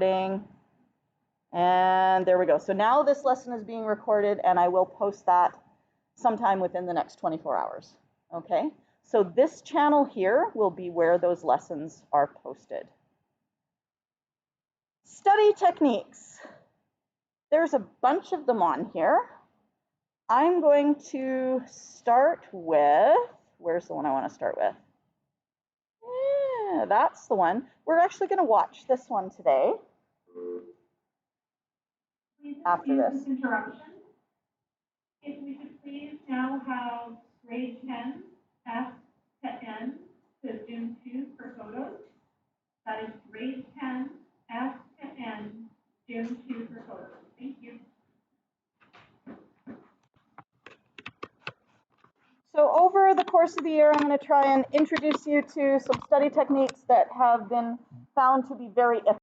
And there we go. So now this lesson is being recorded and I will post that sometime within the next 24 hours. Okay, so this channel here will be where those lessons are posted. Study techniques. There's a bunch of them on here. I'm going to start with, where's the one I want to start with? Yeah, that's the one. We're actually going to watch this one today. After this interruption, if we could please now have grade 10 S to N to Zoom 2 for photos. That is grade 10 S to N Zoom 2 for photos. Thank you. So over the course of the year, I'm going to try and introduce you to some study techniques that have been found to be very effective.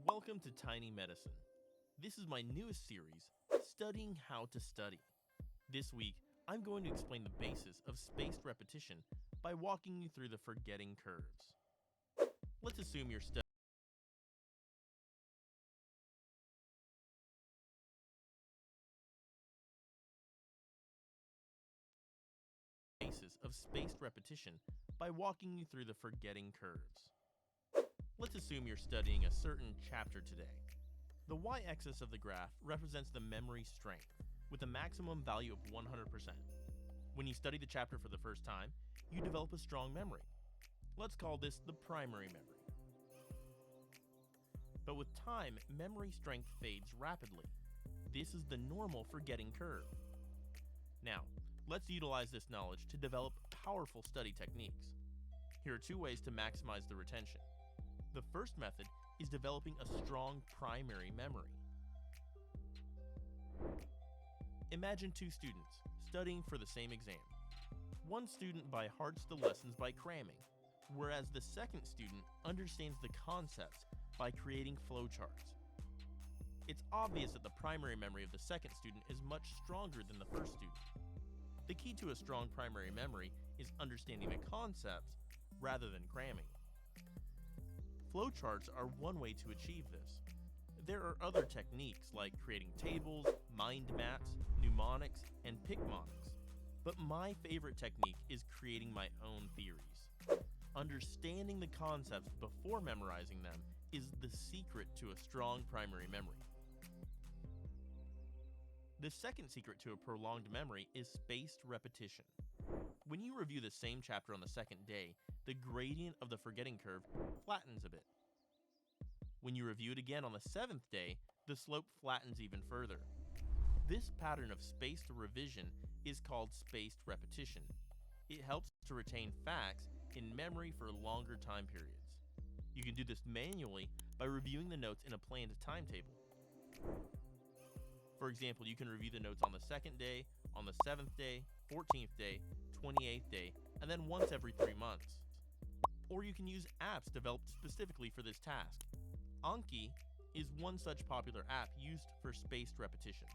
Welcome to Tiny Medicine. This is my newest series, Studying How to Study. This week, I'm going to explain the basis of spaced repetition by walking you through the forgetting curves. Let's assume you're studying the basis of spaced repetition by walking you through the forgetting curves. Let's assume you're studying a certain chapter today. The y-axis of the graph represents the memory strength, with a maximum value of 100%. When you study the chapter for the first time, you develop a strong memory. Let's call this the primary memory. But with time, memory strength fades rapidly. This is the normal forgetting curve. Now, let's utilize this knowledge to develop powerful study techniques. Here are two ways to maximize the retention. The first method is developing a strong primary memory. Imagine two students studying for the same exam. One student by hearts the lessons by cramming, whereas the second student understands the concepts by creating flowcharts. It's obvious that the primary memory of the second student is much stronger than the first student. The key to a strong primary memory is understanding the concepts rather than cramming. Flowcharts are one way to achieve this. There are other techniques like creating tables, mind maps, mnemonics, and picmonics. But my favorite technique is creating my own theories. Understanding the concepts before memorizing them is the secret to a strong primary memory. The second secret to a prolonged memory is spaced repetition. When you review the same chapter on the second day, the gradient of the forgetting curve flattens a bit. When you review it again on the seventh day, the slope flattens even further. This pattern of spaced revision is called spaced repetition. It helps to retain facts in memory for longer time periods. You can do this manually by reviewing the notes in a planned timetable. For example, you can review the notes on the second day, on the 7th day, 14th day, 28th day, and then once every 3 months. Or you can use apps developed specifically for this task. Anki is one such popular app used for spaced repetition.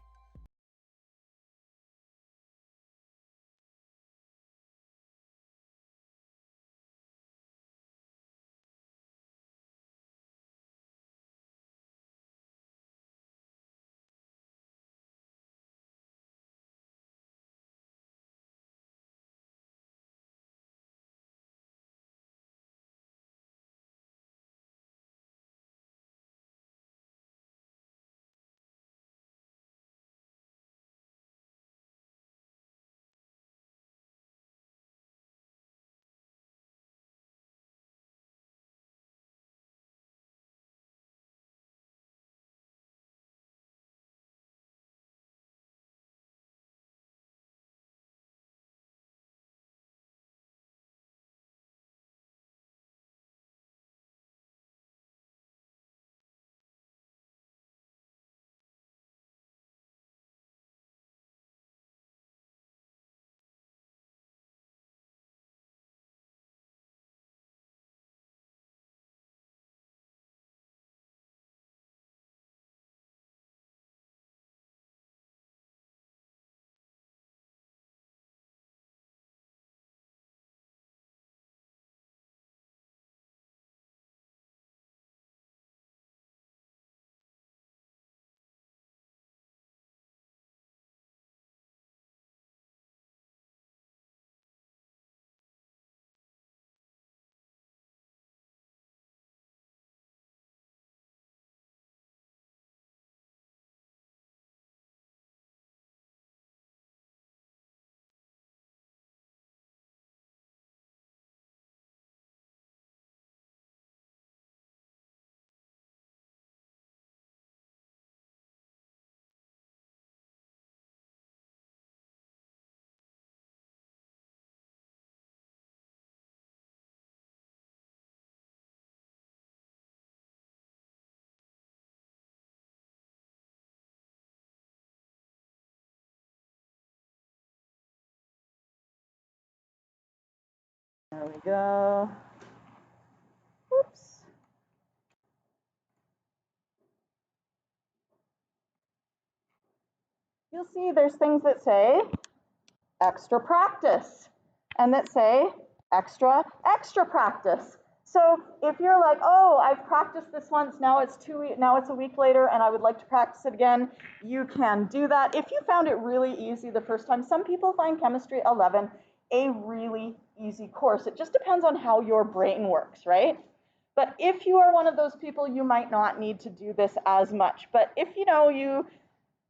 we go. Oops. You'll see there's things that say extra practice and that say extra practice. So if you're like, oh, I've practiced this once, now it's a week later and I would like to practice it again, you can do that. If you found it really easy the first time, some people find Chemistry 11 a really easy course. It just depends on how your brain works, right? But if you are one of those people, you might not need to do this as much. But if you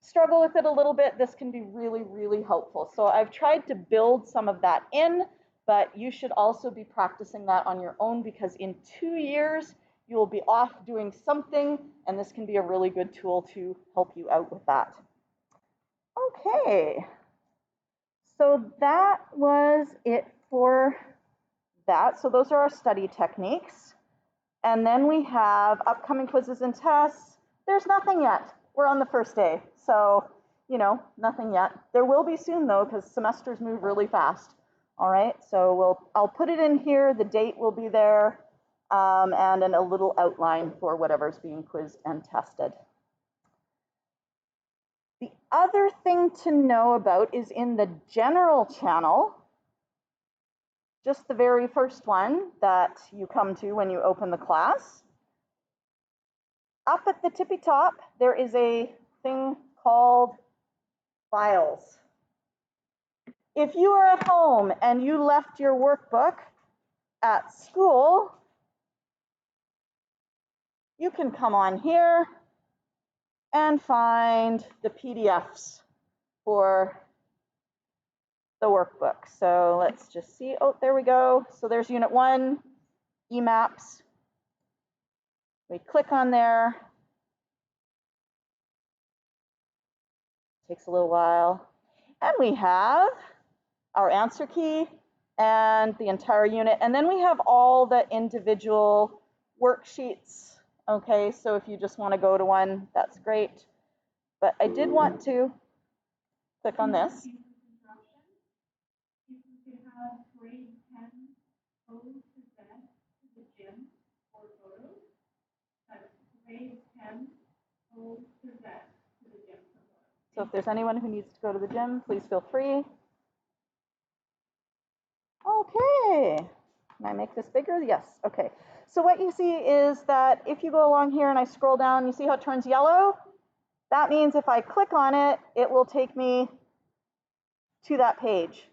struggle with it a little bit, this can be really, really helpful. So I've tried to build some of that in, but you should also be practicing that on your own because in 2 years, you will be off doing something, and this can be a really good tool to help you out with that. Okay, so that was it for that. So those are our study techniques. And then we have upcoming quizzes and tests. There's nothing yet. We're on the first day, so, nothing yet. There will be soon, though, because semesters move really fast. All right, so I'll put it in here. The date will be there, and then a little outline for whatever's being quizzed and tested. The other thing to know about is in the general channel, just the very first one that you come to when you open the class. Up at the tippy top, there is a thing called files. If you are at home and you left your workbook at school, you can come on here and find the PDFs for the workbook. So let's just see. Oh, there we go. So there's Unit 1, EMAPS. We click on there. Takes a little while. And we have our answer key and the entire unit. And then we have all the individual worksheets. Okay, so if you just want to go to one, that's great. But I did want to click on this. You can have grade 10 O to Z to the gym for photos. That's grade 10 O to Z to the gym for photos. So if there's anyone who needs to go to the gym, please feel free. Okay, can I make this bigger? Yes, okay. So what you see is that if you go along here and I scroll down, you see how it turns yellow? That means if I click on it, it will take me to that page,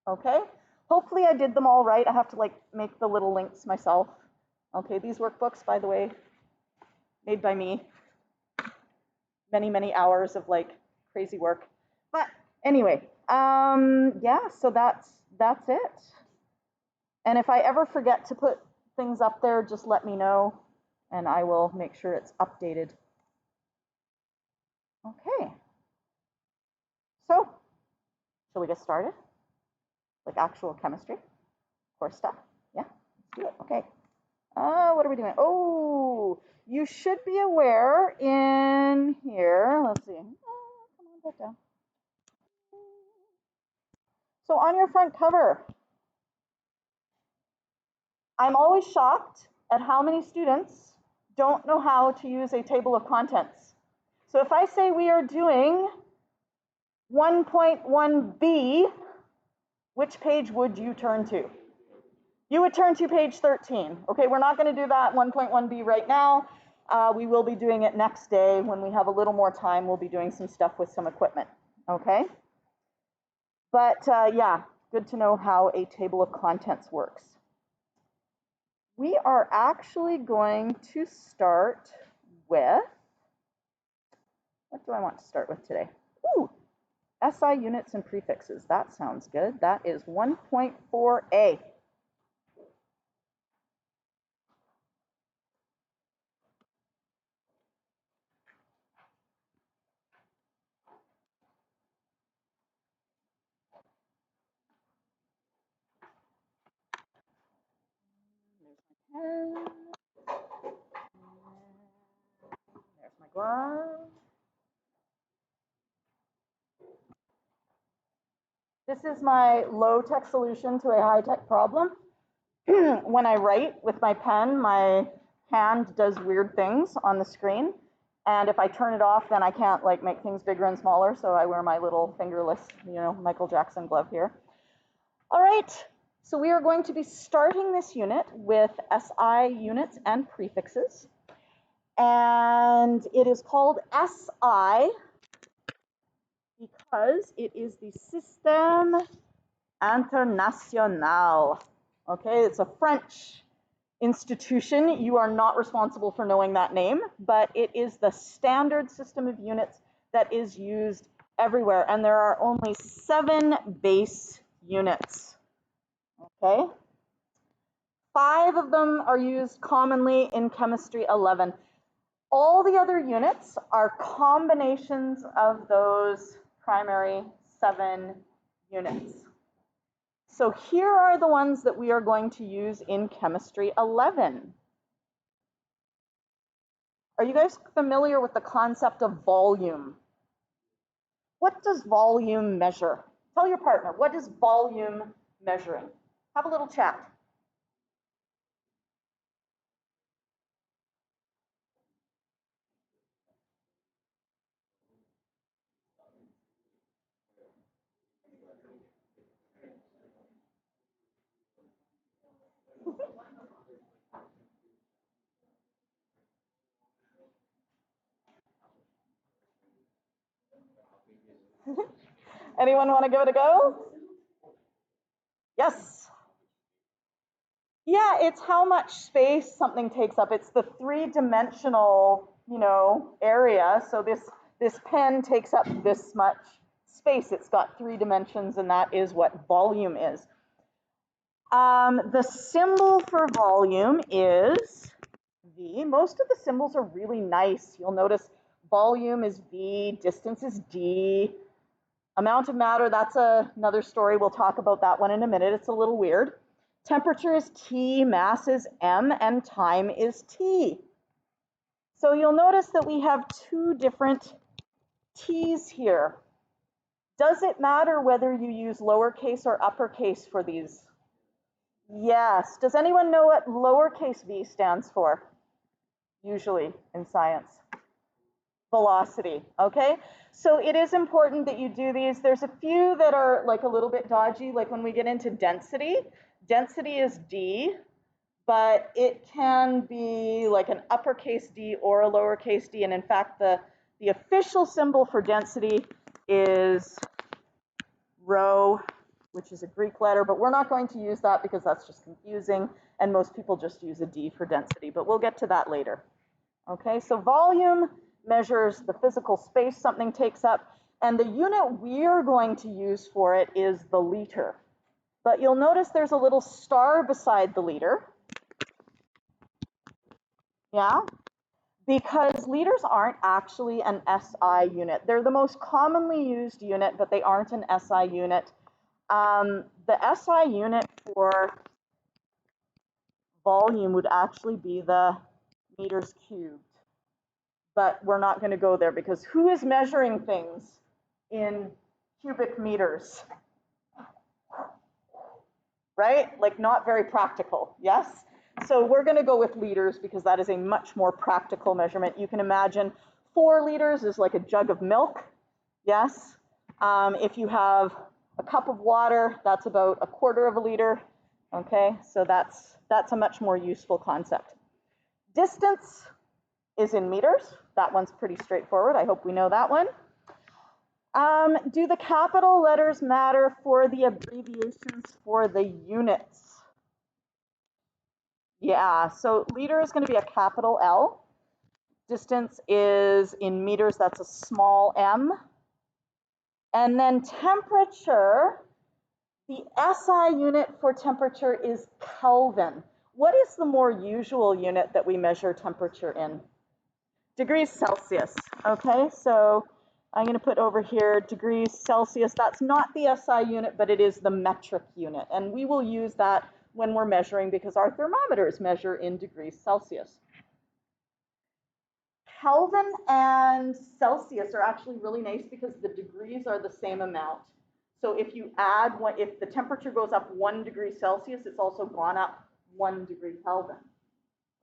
okay? Hopefully I did them all right. I have to make the little links myself. Okay, these workbooks, by the way, made by me. Many, many hours of crazy work. But anyway, yeah, so that's it. And if I ever forget to put things up there, just let me know and I will make sure it's updated. Okay. So, shall we get started? Like actual chemistry? Course stuff? Yeah, let's do it. Okay. What are we doing? Oh, you should be aware in here. Let's see. Oh, come on, put down. So on your front cover, I'm always shocked at how many students don't know how to use a table of contents. So if I say we are doing 1.1b, which page would you turn to? You would turn to page 13. Okay, we're not going to do that 1.1b right now. We will be doing it next day when we have a little more time. We'll be doing some stuff with some equipment. Okay? But yeah, good to know how a table of contents works. We are actually going to start with, what do I want to start with today? Ooh, SI units and prefixes. That sounds good. That is 1.4a. There's my glove. This is my low-tech solution to a high-tech problem. when I write with my pen, my hand does weird things on the screen. And if I turn it off, then I can't like make things bigger and smaller. So I wear my little fingerless, Michael Jackson glove here. All right, so we are going to be starting this unit with SI units and prefixes. And it is called SI because it is the Système International. Okay, it's a French institution. You are not responsible for knowing that name, but it is the standard system of units that is used everywhere. And there are only 7 base units. Okay? 5 of them are used commonly in chemistry 11. All the other units are combinations of those primary 7 units. So here are the ones that we are going to use in chemistry 11. Are you guys familiar with the concept of volume? What does volume measure? Tell your partner, what is volume measuring? Have a little chat. Anyone want to give it a go? Yes. Yeah, it's how much space something takes up. It's the 3-dimensional, area. So this pen takes up this much space. It's got 3 dimensions, and that is what volume is. The symbol for volume is V. Most of the symbols are really nice. You'll notice volume is V, distance is D. Amount of matter, that's another story. We'll talk about that one in a minute. It's a little weird. Temperature is T, mass is M, and time is T. So you'll notice that we have 2 different T's here. Does it matter whether you use lowercase or uppercase for these? Yes. Does anyone know what lowercase v stands for? Usually in science. Velocity, okay? So it is important that you do these. There's a few that are like a little bit dodgy, like when we get into density. Density is D, but it can be like an uppercase D or a lowercase d. And in fact, the official symbol for density is rho, which is a Greek letter, but we're not going to use that because that's just confusing, and most people just use a D for density, but we'll get to that later. Okay, so volume measures the physical space something takes up, and the unit we're going to use for it is the liter. But you'll notice there's a little star beside the liter. Yeah? Because liters aren't actually an SI unit. They're the most commonly used unit, but they aren't an SI unit. The SI unit for volume would actually be the meters cubed. But we're not going to go there because who is measuring things in cubic meters? Right? Like not very practical, yes? So we're going to go with liters because that is a much more practical measurement. You can imagine 4 liters is like a jug of milk, yes? If you have a cup of water, that's about 1/4 of a liter, okay? So that's a much more useful concept. Distance is in meters. That one's pretty straightforward. I hope we know that one. Do the capital letters matter for the abbreviations for the units? Yeah, so liter is going to be a capital L. Distance is in meters, that's a small m. And then temperature, the SI unit for temperature is Kelvin. What is the more usual unit that we measure temperature in? Degrees Celsius, okay? So I'm going to put over here degrees Celsius. That's not the SI unit, but it is the metric unit. And we will use that when we're measuring because our thermometers measure in degrees Celsius. Kelvin and Celsius are actually really nice because the degrees are the same amount. So if you add, if the temperature goes up 1 degree Celsius, it's also gone up 1 degree Kelvin.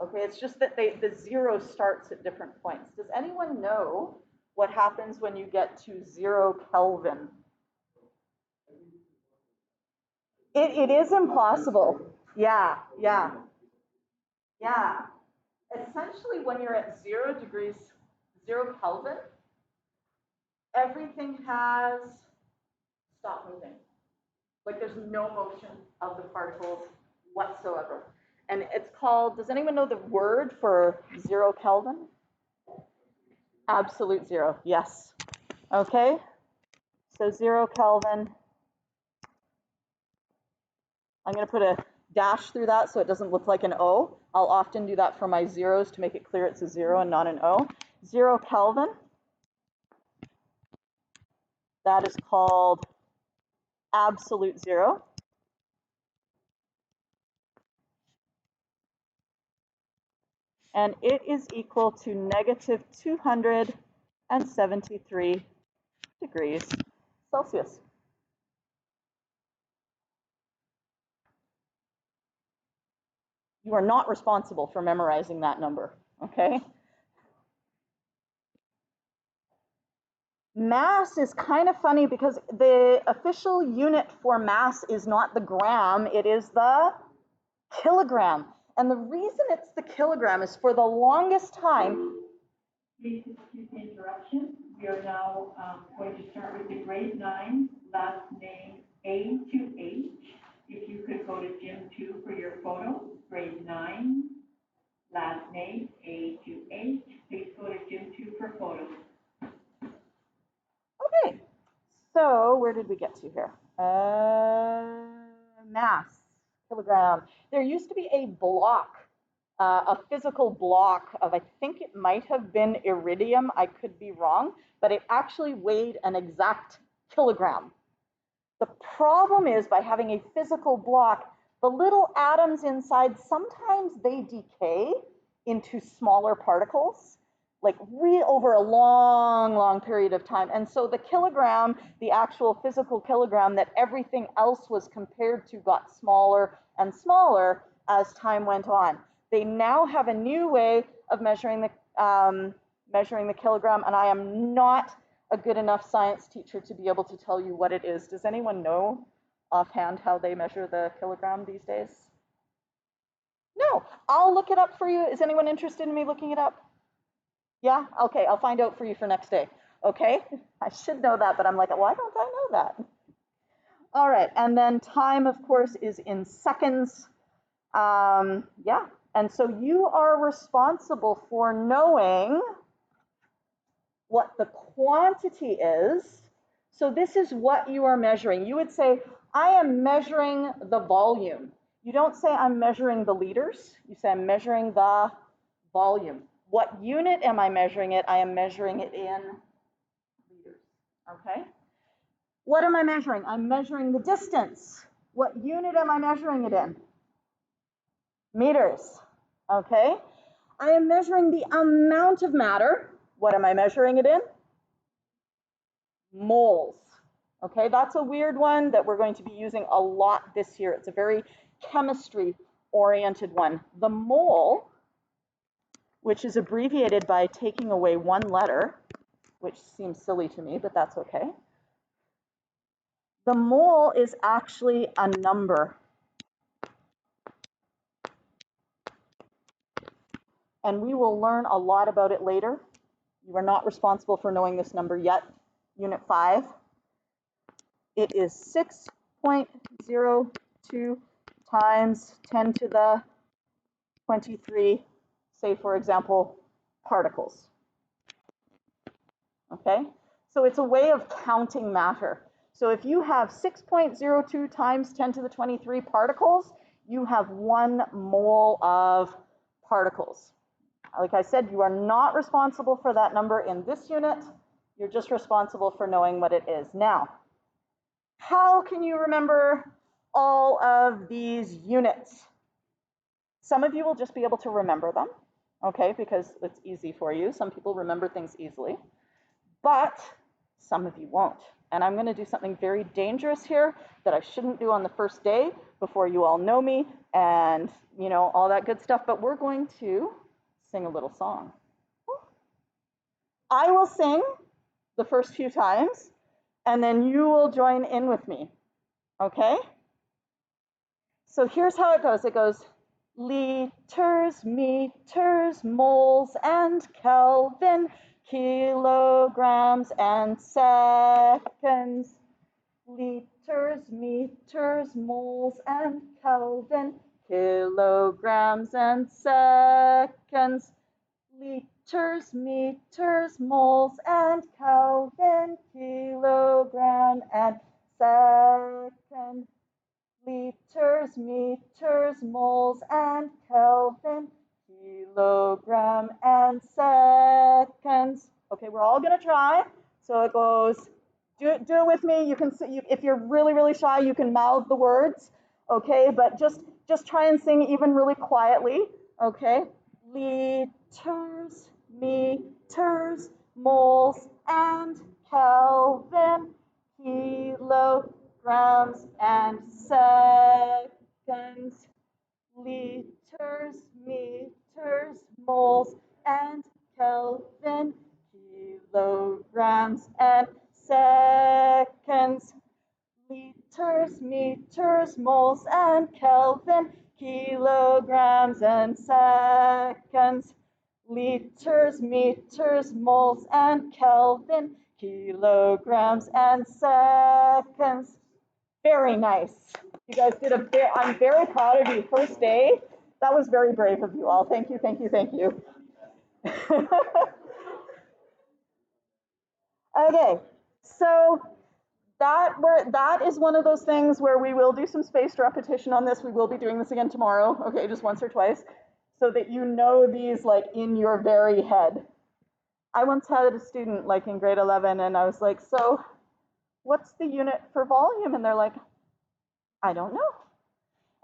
Okay, it's just that the zero starts at different points. Does anyone know what happens when you get to 0 Kelvin? It is impossible. Yeah. Essentially, when you're at 0 degrees, 0 Kelvin, everything has stopped moving. Like there's no motion of the particles whatsoever. And it's called, does anyone know the word for 0 Kelvin? Absolute zero, yes. Okay, so 0 Kelvin. I'm going to put a dash through that so it doesn't look like an O. I'll often do that for my zeros to make it clear it's a 0 and not an O. 0 Kelvin, that is called absolute zero. And it is equal to negative 273 degrees Celsius. You are not responsible for memorizing that number, okay? Mass is kind of funny because the official unit for mass is not the gram, it is the kilogram. And the reason it's the kilogram is for the longest time. Please excuse the interruption. We are now going to start with the grade 9, last name A to H. If you could go to Gym 2 for your photo, grade 9, last name A to H. Please go to Gym 2 for photos. Okay, so where did we get to here? Mass, kilogram. There used to be a block, a physical block of, I think it might have been iridium, I could be wrong, but it actually weighed an exact kilogram. The problem is by having a physical block, the little atoms inside, sometimes they decay into smaller particles, like over a long period of time. And so the kilogram, the actual physical kilogram that everything else was compared to, got smaller and smaller as time went on. They now have a new way of measuring the kilogram, and I am not a good enough science teacher to be able to tell you what it is. Does anyone know offhand how they measure the kilogram these days? No, I'll look it up for you. Is anyone interested in me looking it up? Yeah, okay, I'll find out for you for next day. Okay, I should know that, but I'm like, why don't I know that? All right, and then time, of course, is in seconds. Yeah, and so you are responsible for knowing what the quantity is. So this is what you are measuring. You would say, I am measuring the volume. You don't say I'm measuring the liters. You say I'm measuring the volume. What unit am I measuring it? I am measuring it in liters, okay? What am I measuring? I'm measuring the distance. What unit am I measuring it in? Meters, okay? I am measuring the amount of matter. What am I measuring it in? Moles. Okay, that's a weird one that we're going to be using a lot this year. It's a very chemistry-oriented one. The mole, which is abbreviated by taking away one letter, which seems silly to me, but that's okay. The mole is actually a number. And we will learn a lot about it later. You are not responsible for knowing this number yet. Unit 5. It is 6.02 times 10 to the 23, say for example, particles. Okay, so it's a way of counting matter. So if you have 6.02 times 10 to the 23 particles, you have 1 mole of particles. Like I said, you are not responsible for that number in this unit. You're just responsible for knowing what it is. Now, how can you remember all of these units? Some of you will just be able to remember them, okay, because it's easy for you. Some people remember things easily, but some of you won't. And I'm going to do something very dangerous here that I shouldn't do on the first day before you all know me and, you know, all that good stuff. But we're going to sing a little song. I will sing the first few times, and then you will join in with me, okay? So here's how it goes. It goes liters, meters, moles, and Kelvin, kilograms, and seconds. Liters, meters, moles, and Kelvin, kilograms, and seconds. Liters, meters, moles, and Kelvin, kilogram, and second. Liters, meters, moles, and Kelvin, kilogram, and seconds. Okay, we're all gonna try. So it goes, do it with me. You can see, if you're really, really shy, you can mouth the words, okay? But just try and sing even really quietly, okay? Liters, meters, moles, and Kelvin, kilograms, and seconds. Liters, meters, moles, and Kelvin, kilograms, and seconds. Liters, meters, moles, and Kelvin, kilograms, and seconds. Liters, meters, moles, and Kelvin, kilograms, and seconds. Very nice. You guys did I'm very proud of you. First day, that was very brave of you all. Thank you, thank you, thank you. Okay, so that is one of those things where we will do some spaced repetition on this. We will be doing this again tomorrow, okay, just once or twice, so that you know these like in your very head. I once had a student like in grade 11 and I was like, so what's the unit for volume? And they're like, I don't know.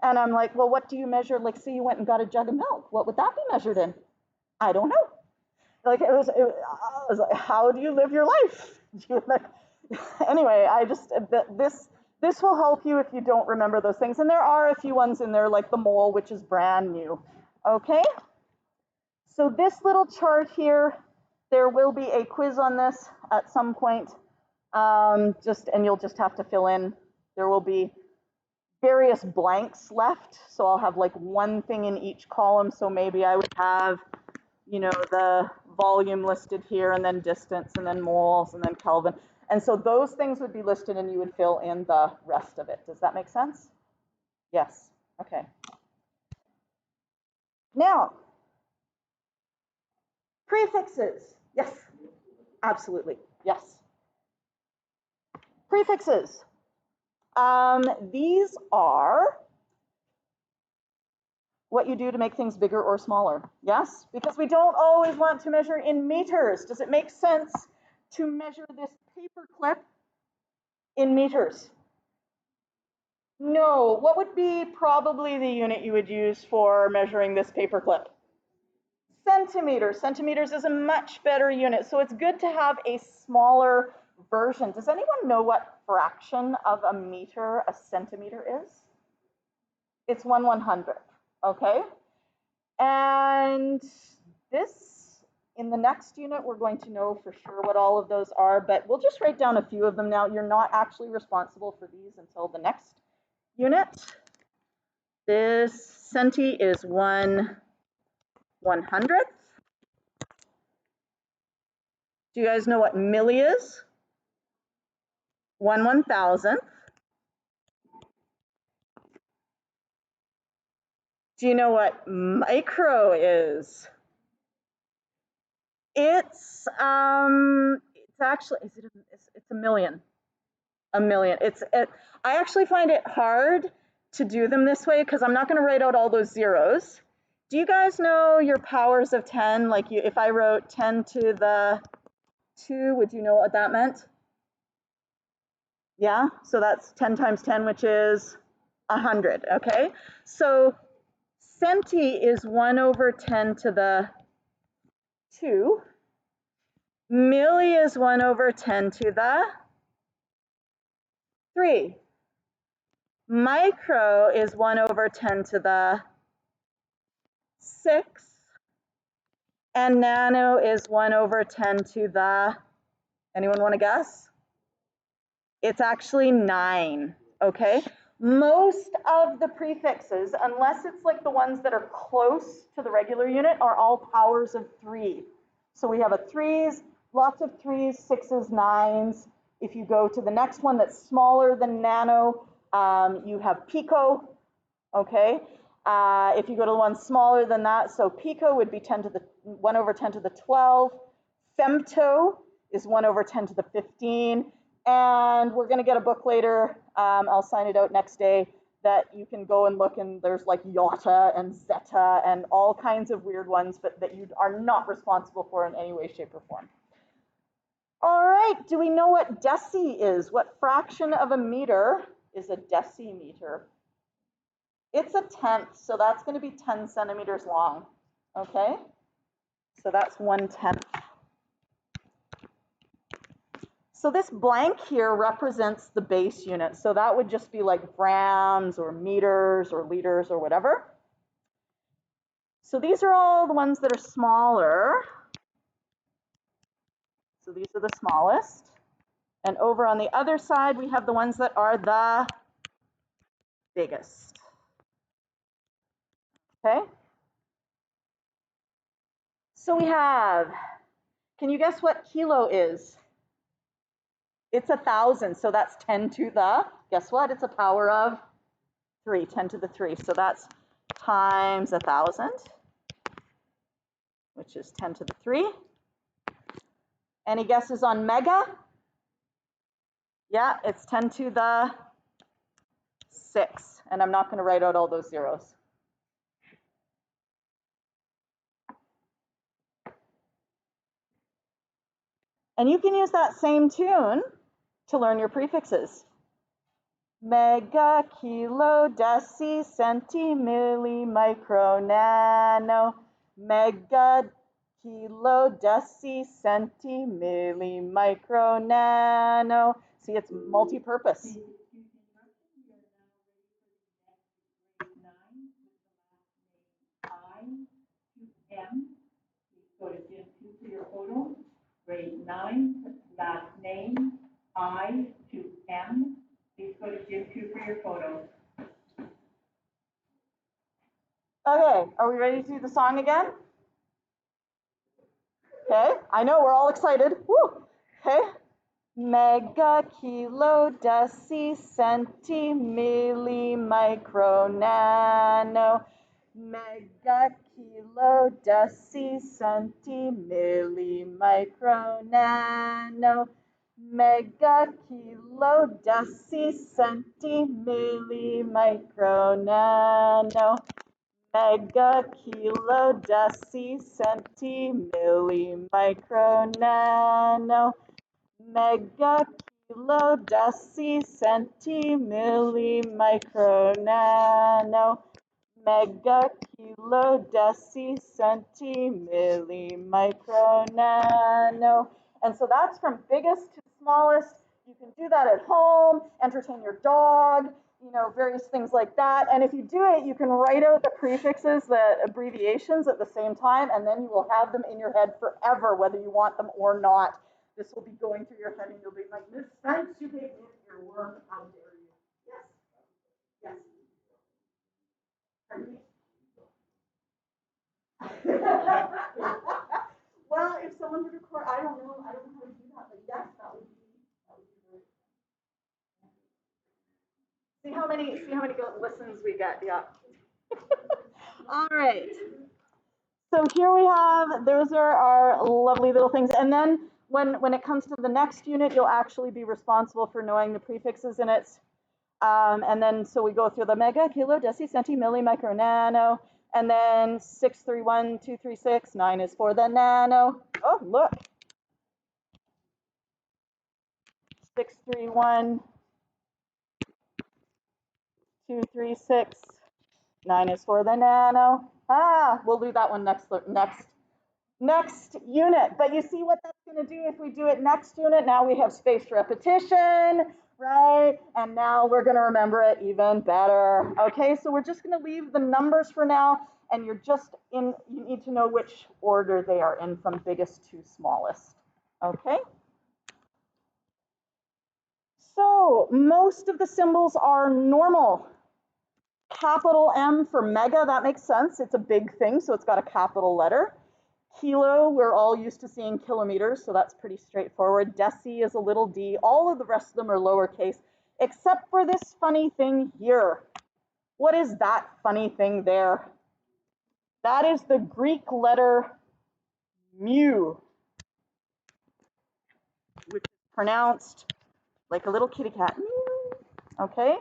And I'm like, well, what do you measure? Like, say you went and got a jug of milk. What would that be measured in? I don't know. Like, I was like, how do you live your life? Anyway, this will help you if you don't remember those things. And there are a few ones in there, like the mole, which is brand new. Okay? So this little chart here, there will be a quiz on this at some point. And you'll just have to fill in. There will be various blanks left. So I'll have like one thing in each column. So maybe I would have, you know, the volume listed here and then distance and then moles and then Kelvin. And so those things would be listed and you would fill in the rest of it. Does that make sense? Yes. Okay. Now, prefixes. Yes, absolutely. Yes. Prefixes. These are what you do to make things bigger or smaller. Yes? Because we don't always want to measure in meters. Does it make sense to measure this paper clip in meters? No. What would be probably the unit you would use for measuring this paper clip? Centimeters. Centimeters is a much better unit. So it's good to have a smaller version. Does anyone know what fraction of a meter a centimeter is? It's 1/100th. Okay? And this, in the next unit, we're going to know for sure what all of those are, but we'll just write down a few of them now. You're not actually responsible for these until the next unit. This centi is 1/100th. Do you guys know what milli is? 1/1000th. Do you know what micro is? It's actually, it's a million. A million. I actually find it hard to do them this way because I'm not going to write out all those zeros. Do you guys know your powers of 10? Like if I wrote 10 to the 2, would you know what that meant? Yeah, so that's 10 times 10, which is 100, okay? So centi is 1/10 to the 2. Milli is 1/10 to the 3. Micro is 1 over 10 to the 6. And nano is 1 over 10 to the, anyone want to guess? It's actually 9, okay? Most of the prefixes, unless it's like the ones that are close to the regular unit, are all powers of 3. So we have a 3s, lots of 3s, 6s, 9s. If you go to the next one that's smaller than nano, you have pico, okay? If you go to the one smaller than that, so pico would be 1 over 10 to the 12. Femto is 1 over 10 to the 15. And we're going to get a book later. I'll sign it out next day that you can go and look, and there's like iota and zeta and all kinds of weird ones, but that you are not responsible for in any way, shape, or form. All right, do we know what deci is? What fraction of a meter is a decimeter? It's a tenth, so that's going to be 10 centimeters long, okay? So that's 1/10. So this blank here represents the base unit. So that would just be like grams or meters or liters or whatever. So these are all the ones that are smaller. So these are the smallest. And over on the other side, we have the ones that are the biggest. Okay? So we have, can you guess what kilo is? It's 1,000, so that's 10 to the, guess what? It's a power of 3, 10 to the 3. So that's times 1,000, which is 10 to the 3. Any guesses on mega? Yeah, it's 10 to the 6. And I'm not going to write out all those zeros. And you can use that same tune to learn your prefixes. Mega, kilo, deci, centi, milli, micro, nano. Mega, kilo, deci, centi, milli, micro, nano. See, it's multi-purpose. Go to Jim 2 for your photo. Grade 9, last name, I to M. Please go to Jim 2 for your photo. Okay, are we ready to do the song again? Okay, I know we're all excited. Woo! Okay. Mega, kilo, deci, centi, milli, micro, nano. Mega, kilo, deci, centi, milli, micro, nano. Mega, kilo, deci, centi, milli, micro, nano. Mega, kilo, deci, centi, milli, micro, nano. Mega, kilo, deci, centi, milli, micro, nano. Mega, kilo, deci, centi, milli, micro, nano. And so that's from biggest to smallest. You can do that at home, entertain your dog, you know, various things like that. And if you do it, you can write out the prefixes, the abbreviations at the same time, and then you will have them in your head forever, whether you want them or not. This will be going through your head, and you'll be like, Miss Spence, you gave me your work. How dare you? Yes. Yes. Pardon me? Well, if someone would record, I don't know how to do that, but yes, that would be great. See how many listens we get, yeah. All right. So here we have, those are our lovely little things. And then when it comes to the next unit, you'll actually be responsible for knowing the prefixes in it. And then, so we go through the mega, kilo, deci, centi, milli, micro, nano, and then 631, 236, 9 is for the nano. Oh, look. 631, 236, 9 is for the nano. We'll do that one next unit. But you see what that's going to do if we do it next unit? Now we have spaced repetition, right? right, and now we're going to remember it even better. Okay, so we're just going to leave the numbers for now, and you need to know which order they are in from biggest to smallest. Okay? So most of the symbols are normal. Capital M for mega, that makes sense. It's a big thing, so it's got a capital letter. Kilo, we're all used to seeing kilometers, so that's pretty straightforward. Deci is a little d. All of the rest of them are lowercase, except for this funny thing here. What is that funny thing there? That is the Greek letter mu, which is pronounced like a little kitty cat. Okay?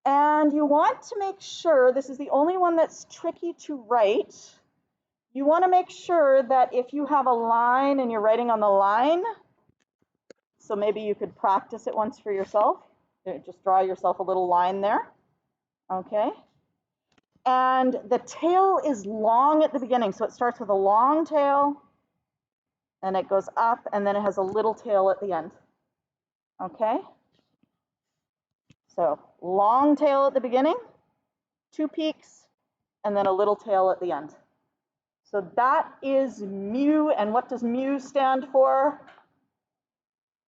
And you want to make sure, this is the only one that's tricky to write, you want to make sure that if you have a line and you're writing on the line, so maybe you could practice it once for yourself. Just draw yourself a little line there. Okay. And the tail is long at the beginning. So it starts with a long tail, and it goes up, and then it has a little tail at the end. Okay. So long tail at the beginning, 2 peaks, and then a little tail at the end. So that is mu, and what does mu stand for?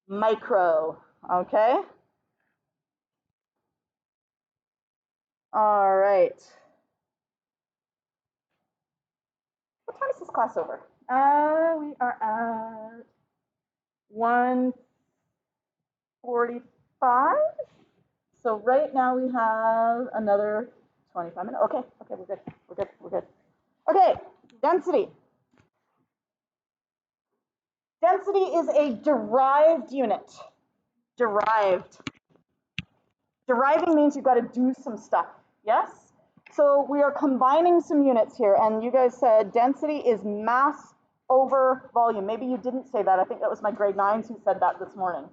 Micro, okay? All right. What time is this class over? We are at 1:45. So right now we have another 25 minutes. Okay, we're good. Okay, density. Density is a derived unit. Derived. Deriving means you've got to do some stuff, yes? So we are combining some units here, and you guys said density is mass over volume. Maybe you didn't say that. I think that was my grade 9s who said that this morning.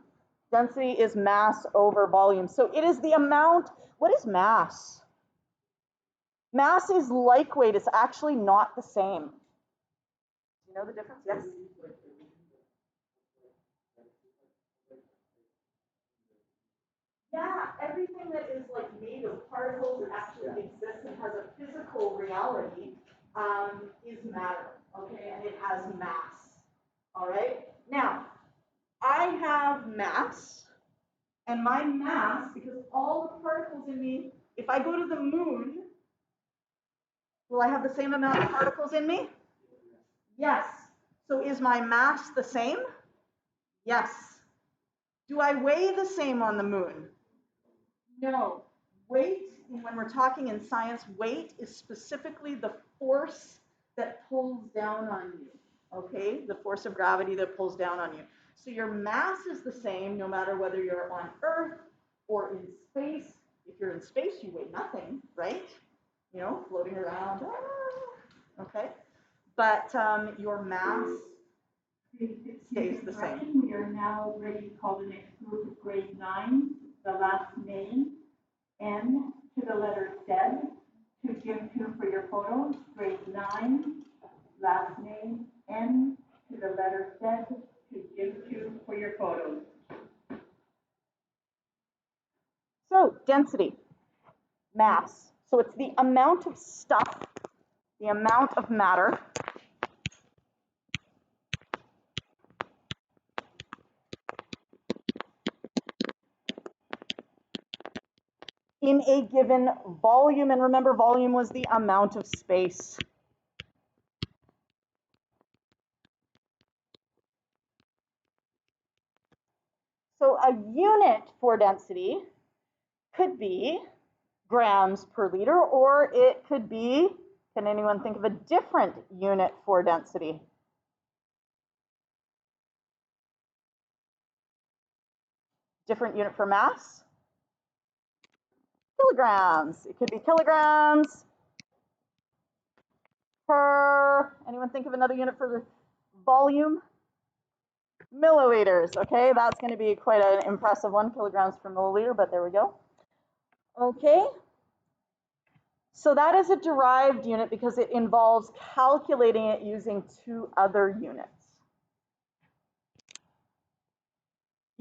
Density is mass over volume. So it is the amount. What is mass? Mass is like weight. It's actually not the same. Do you know the difference? Yes? Yeah, everything that is like made of particles that actually exists and has a physical reality is matter, okay, and it has mass, all right? Now, I have mass, and my mass, because all the particles in me, if I go to the moon, will I have the same amount of particles in me? Yes. So is my mass the same? Yes. Do I weigh the same on the moon? No. Weight, when we're talking in science, weight is specifically the force that pulls down on you, okay? The force of gravity that pulls down on you. So your mass is the same no matter whether you're on Earth or in space. If you're in space, you weigh nothing, right? You know, floating around, okay? But your mass stays the same. We are now ready to call the next group of grade 9, the last name, N to the letter Z, to give to for your photos. Grade 9, last name, N to the letter Z, to give to for your photos. So density, mass. So it's the amount of stuff, the amount of matter in a given volume. And remember, volume was the amount of space. So a unit for density could be grams per liter, or it could be, can anyone think of a different unit for density? Different unit for mass? Kilograms. It could be kilograms per, anyone think of another unit for the volume? Milliliters, okay, that's going to be quite an impressive one, kilograms per milliliter, but there we go. Okay, so that is a derived unit because it involves calculating it using 2 other units.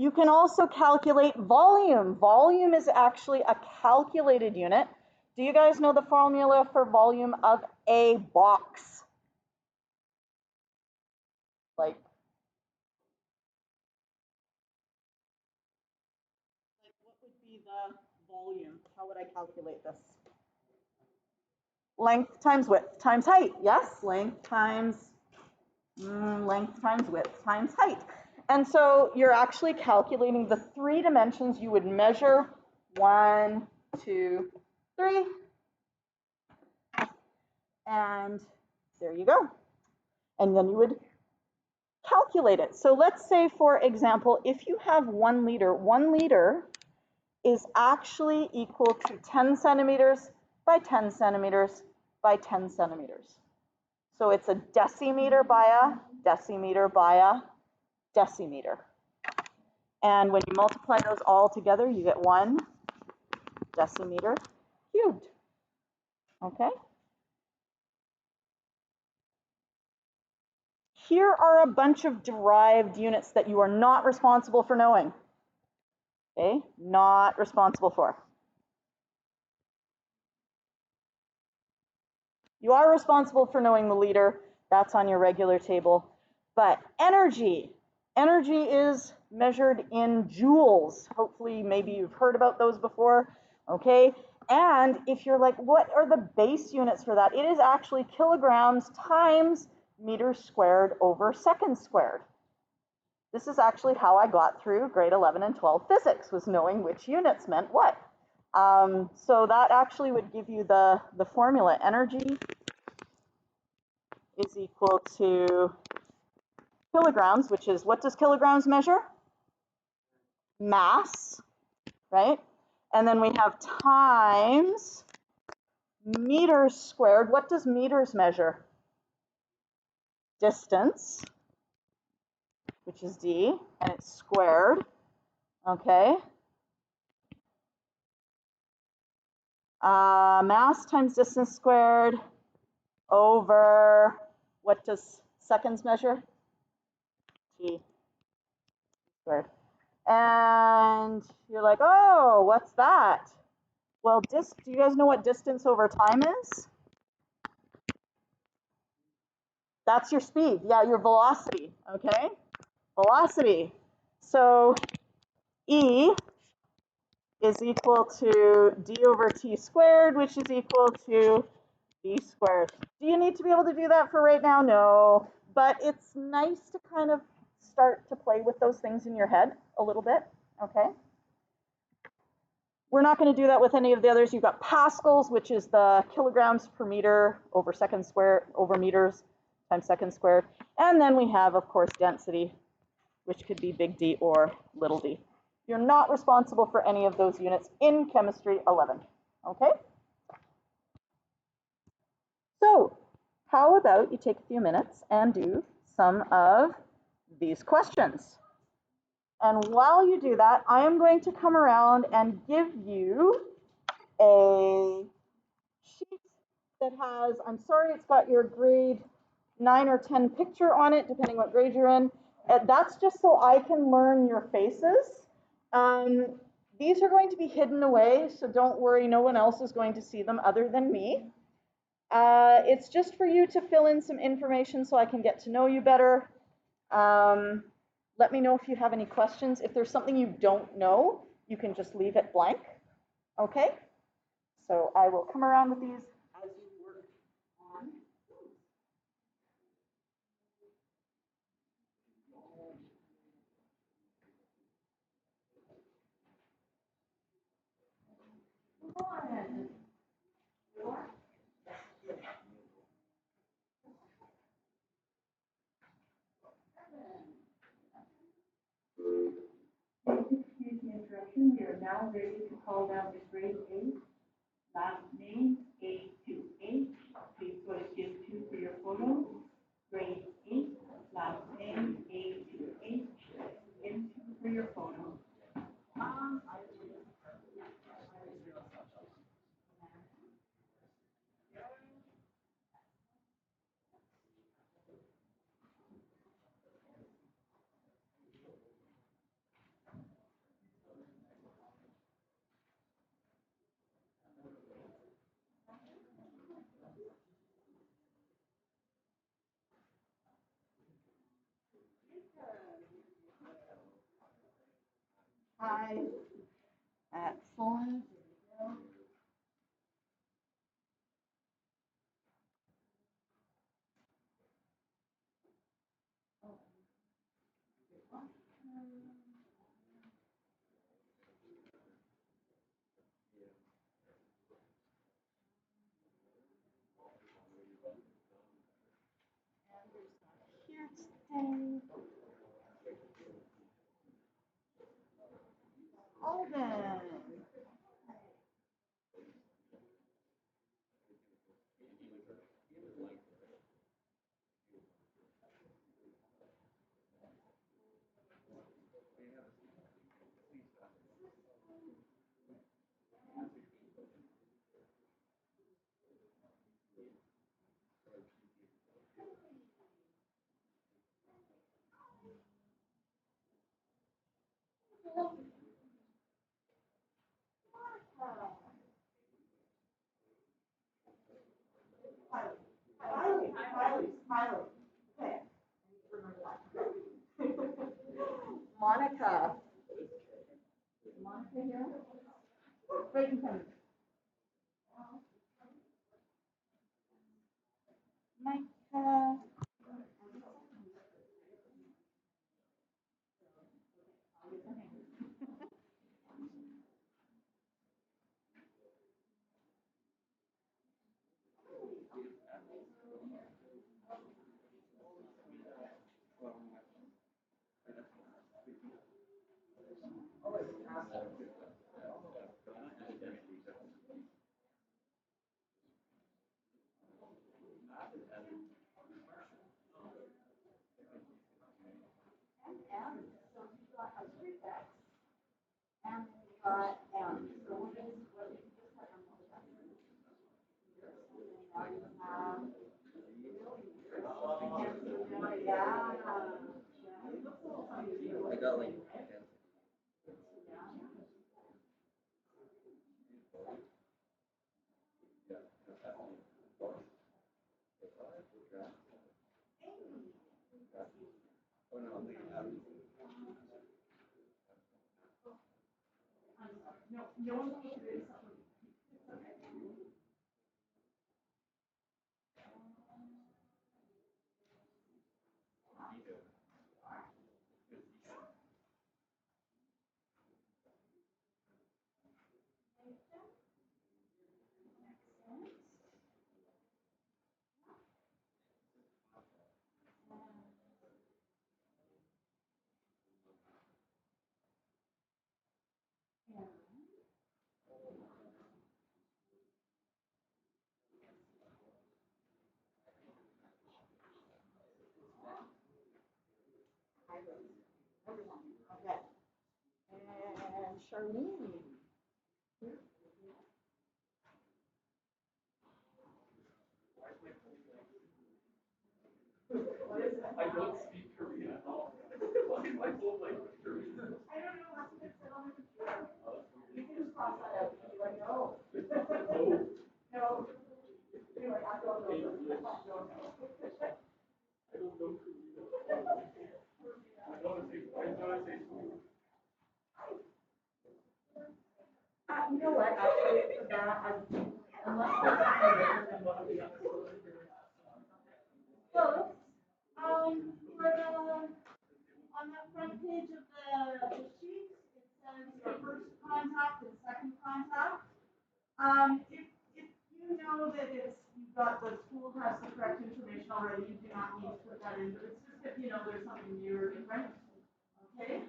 You can also calculate volume. Volume is actually a calculated unit. Do you guys know the formula for volume of a box? Like what would be the volume? How would I calculate this? Length times width times height. Yes, length times width times height. And so you're actually calculating the 3 dimensions you would measure. 1, 2, 3. And there you go. And then you would calculate it. So let's say, for example, if you have 1 liter is actually equal to 10 centimeters by 10 centimeters by 10 centimeters. So it's a decimeter by a decimeter by a decimeter. And when you multiply those all together, you get 1 decimeter cubed. Okay? Here are a bunch of derived units that you are not responsible for knowing. Okay? Not responsible for. You are responsible for knowing the liter. That's on your regular table. But energy is measured in joules. Hopefully, maybe you've heard about those before. Okay? And if you're like, what are the base units for that? It is actually kilograms times meters squared over seconds squared. This is actually how I got through grade 11 and 12 physics, was knowing which units meant what. So that actually would give you the formula. Energy is equal to kilograms, which is, what does kilograms measure? Mass, right? And then we have times meters squared. What does meters measure? Distance, which is d, and it's squared, okay? Mass times distance squared over, what does seconds measure? T squared. And you're like, oh, what's that? Well, do you guys know what distance over time is? That's your speed. Yeah, your velocity, okay? Velocity. So E is equal to d over t squared, which is equal to v squared. Do you need to be able to do that for right now? No, but it's nice to kind of start to play with those things in your head a little bit, okay? We're not going to do that with any of the others. You've got pascals, which is the kilograms per meter over second squared over meters times second squared. And then we have, of course, density, which could be big D or little d. You're not responsible for any of those units in chemistry 11, okay? So how about you take a few minutes and do some of these questions. And while you do that, I am going to come around and give you a sheet that has, I'm sorry, it's got your grade 9 or 10 picture on it, depending what grade you're in. That's just so I can learn your faces. These are going to be hidden away, so don't worry, no one else is going to see them other than me. It's just for you to fill in some information so I can get to know you better. Let me know if you have any questions. If there's something you don't know, you can just leave it blank, okay? So I will come around with these as you work on. Excuse the interruption. We are now ready to call down the grade 8. Last name, A to H. Please go to Gym 2 for your photo. Grade 8. Last name, A to H. Gym 2 for your photo. 5. Excellent. Here today. Alden. Smiley. Okay. Monica. Monica here. Wait and come. Micah. And so what is what you just had on the I got like No one wants to do something. Okay. And Charlene. I don't speak Korean at all. Why am I so like Korean? I don't know, that's what it said on the computer. You can just cross that out and be like, no. Oh. No. You're like, I don't know. I don't know. I don't know Korean. I know how to say food. You know what, actually, for that, unless there's something different than what we have. So, for on that front page of the sheet, it says your first contact and second contact. If you know that you've got the school has the correct information already, you do not need to put that in, but it's just if you know there's something new or different. Okay?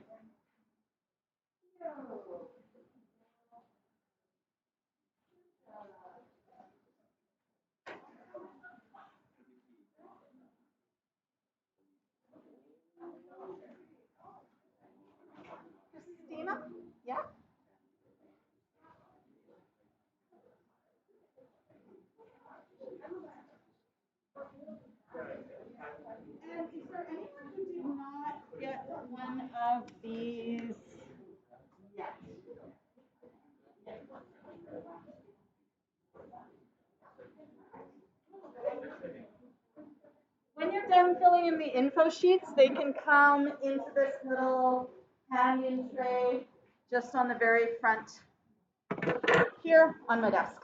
Christina? Yeah? And is there anyone who did not get one of these yet? When you're done filling in the info sheets, they can come into this little hand-in tray just on the very front here on my desk.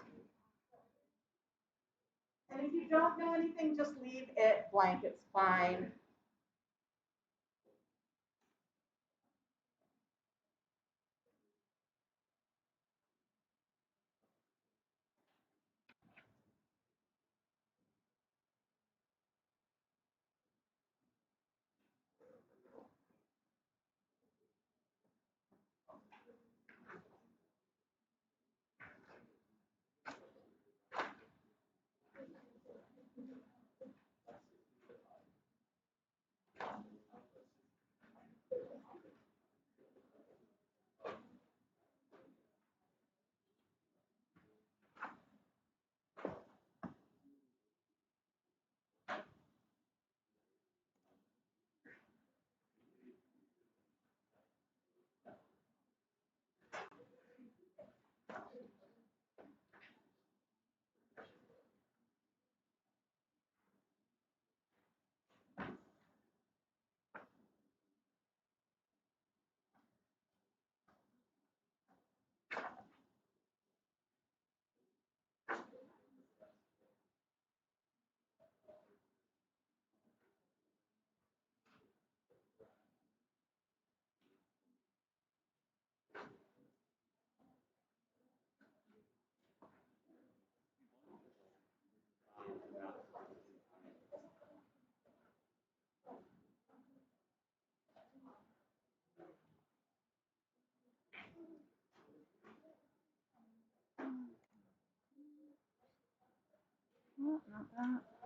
And if you don't know anything, just leave it blank, it's fine. Not that.